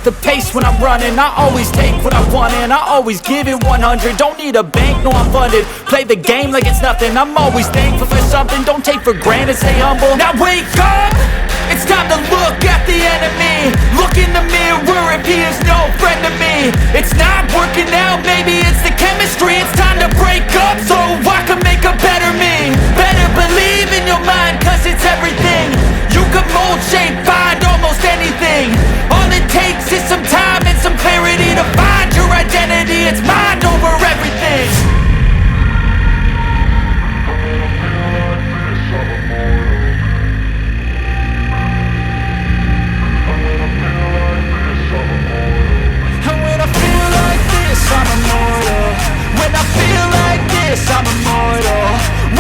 up the pace when I'm running. I always take what I want and I always give it 100. Don't need a bank, no I'm funded. Play the game like it's nothing. I'm always thankful for something. Don't take for granted, stay humble. Now wake up! It's time to look at the enemy. Look in the mirror if he is no friend to me. It's not working out, maybe it's the chemistry. It's time to break up so I can make a better me. Better believe in your mind, cause it's everything. You can mold, shape, find almost anything. All it takes is some time and some clarity to find your identity. It's mind over everything. I'm immortal. When I feel like this, I'm immortal.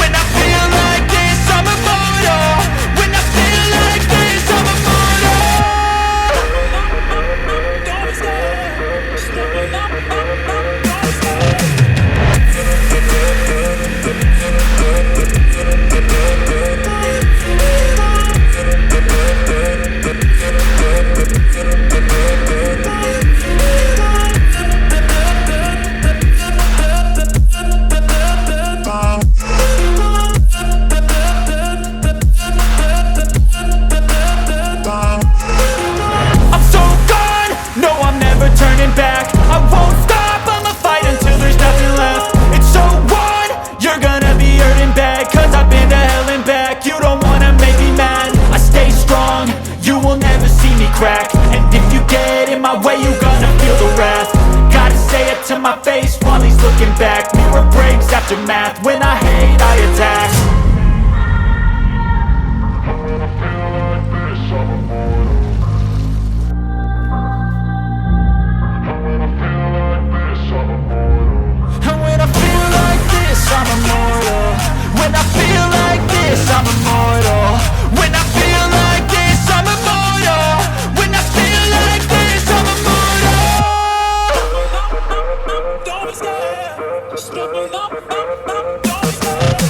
When I feel like this, I'm immortal. When I feel like this, I'm back. I won't stop, I'ma fight until there's nothing left. It's so on, you're gonna be hurting bad, cause I've been to hell and back. You don't wanna make me mad, I stay strong, you will never see me crack. And if you get in my way, you're gonna feel the wrath. Gotta say it to my face while he's looking back. Mirror breaks after math, when I hate I attack. I'm immortal. When I feel like this, I'm immortal. When I feel like this, I'm immortal. When I feel like this, I'm immortal. Don't be scared. Just look me up. Don't be scared.